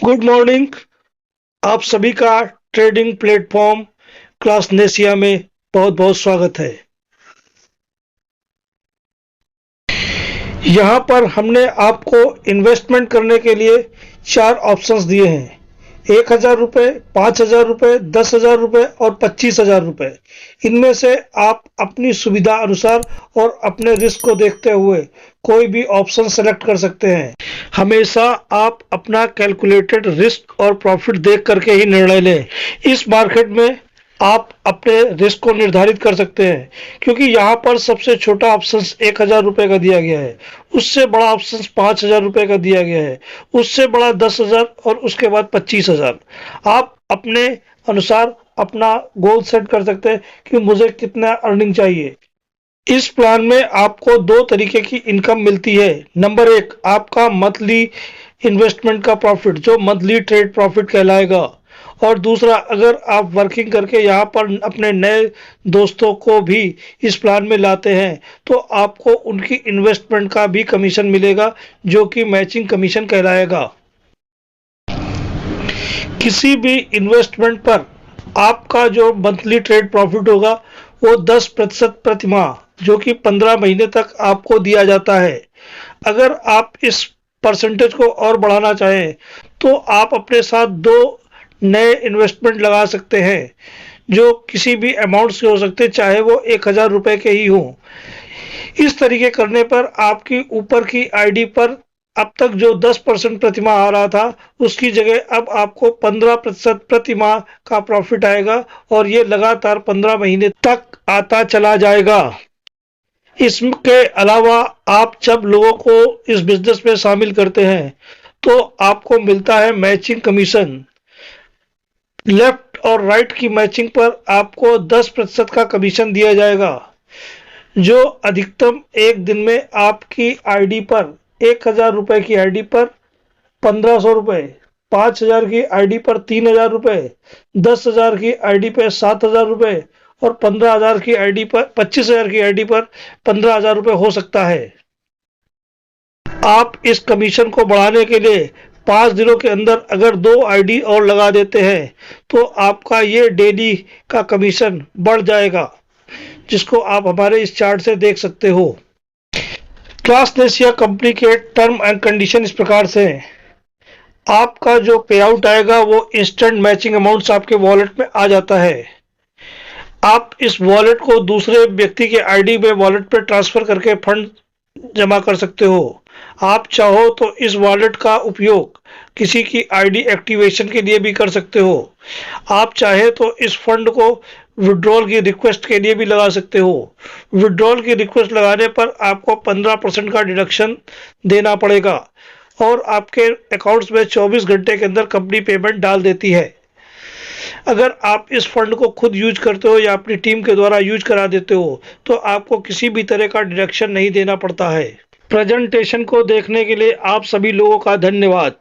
Good morning. आप सभी का ट्रेडिंग प्लेटफॉर्म क्लासनेसिया में बहुत बहुत स्वागत है। यहाँ पर हमने आपको इन्वेस्टमेंट करने के लिए 4 ऑप्शंस दिए हैं। 1,000 रुपये, 5,000 रुपये, 10,000 रुपये और 25,000 रुपये। इनमें से आप अपनी सुविधा अनुसार और अपने रिस्क को देखते हुए कोई भी ऑप्शन सेलेक्ट कर सकते हैं। हमेशा आप अपना कैलकुलेटेड रिस्क और प्रॉफिट देख करके ही निर्णय लें। इस मार्केट में आप अपने रिस्क को निर्धारित कर सकते हैं, क्योंकि यहाँ पर सबसे छोटा ऑप्शन 1,000 रुपये का दिया गया है, उससे बड़ा ऑप्शन 5,000 रुपये का दिया गया है, उससे बड़ा 10,000 और उसके बाद 25,000। आप अपने अनुसार अपना गोल सेट कर सकते हैं कि मुझे कितना अर्निंग चाहिए। इस प्लान में आपको 2 तरीके की इनकम मिलती है। नंबर 1, आपका मंथली इन्वेस्टमेंट का प्रॉफिट, जो मंथली ट्रेड प्रॉफिट कहलाएगा। और दूसरा, अगर आप वर्किंग करके यहाँ पर अपने नए दोस्तों को भी इस प्लान में लाते हैं तो आपको उनकी इन्वेस्टमेंट का भी कमीशन मिलेगा, जो कि मैचिंग कमीशन कहलाएगा। किसी भी इन्वेस्टमेंट पर आपका जो मंथली ट्रेड प्रॉफिट होगा वो 10% प्रति माह, जो कि 15 महीने तक आपको दिया जाता है। अगर आप इस परसेंटेज को और बढ़ाना चाहें तो आप अपने साथ 2 नए इन्वेस्टमेंट लगा सकते हैं, जो किसी भी अमाउंट से हो सकते, चाहे वो 1,000 रुपये के ही हों। इस तरीके करने पर आपकी ऊपर की आईडी पर अब तक जो 10% प्रति माह आ रहा था, उसकी जगह अब आपको 15% प्रति माह का प्रॉफिट आएगा और ये लगातार 15 महीने तक आता चला जाएगा। इसके अलावा आप जब लोगों को इस बिजनेस में शामिल करते हैं तो आपको मिलता है मैचिंग कमीशन। लेफ्ट और राइट की मैचिंग पर आपको 10% का कमीशन दिया जाएगा, जो अधिकतम एक दिन में आपकी आईडी पर 1,000 रुपये की आईडी पर 1,500 रुपये, 5,000 की आईडी पर 3,000 रुपये, 10,000 की आईडी पर 7,000 रुपये और 15,000 की आईडी पर 25,000 की आईडी पर 15,000 रुपये हो सकता है। आप इस कमीशन को बढ़ाने के लिए 5 दिनों के अंदर अगर 2 आईडी और लगा देते हैं तो आपका ये डेली का कमीशन बढ़ जाएगा, जिसको आप हमारे इस चार्ट से देख सकते हो। क्लासनेसिया कंपनी के टर्म एंड कंडीशन इस प्रकार से हैं। आपका जो पे आउट आएगा वो इंस्टेंट मैचिंग अमाउंट्स आपके वॉलेट में आ जाता है। आप इस वॉलेट को दूसरे व्यक्ति के आईडी में वॉलेट पर ट्रांसफर करके फंड जमा कर सकते हो। आप चाहो तो इस वॉलेट का उपयोग किसी की आईडी एक्टिवेशन के लिए भी कर सकते हो। आप चाहे तो इस फंड को विड्रॉल की रिक्वेस्ट के लिए भी लगा सकते हो। विड्रॉल की रिक्वेस्ट लगाने पर आपको 15% का डिडक्शन देना पड़ेगा और आपके अकाउंट्स में 24 घंटे के अंदर कंपनी पेमेंट डाल देती है। अगर आप इस फंड को खुद यूज करते हो या अपनी टीम के द्वारा यूज करा देते हो तो आपको किसी भी तरह का डिडक्शन नहीं देना पड़ता है। प्रेजेंटेशन को देखने के लिए आप सभी लोगों का धन्यवाद।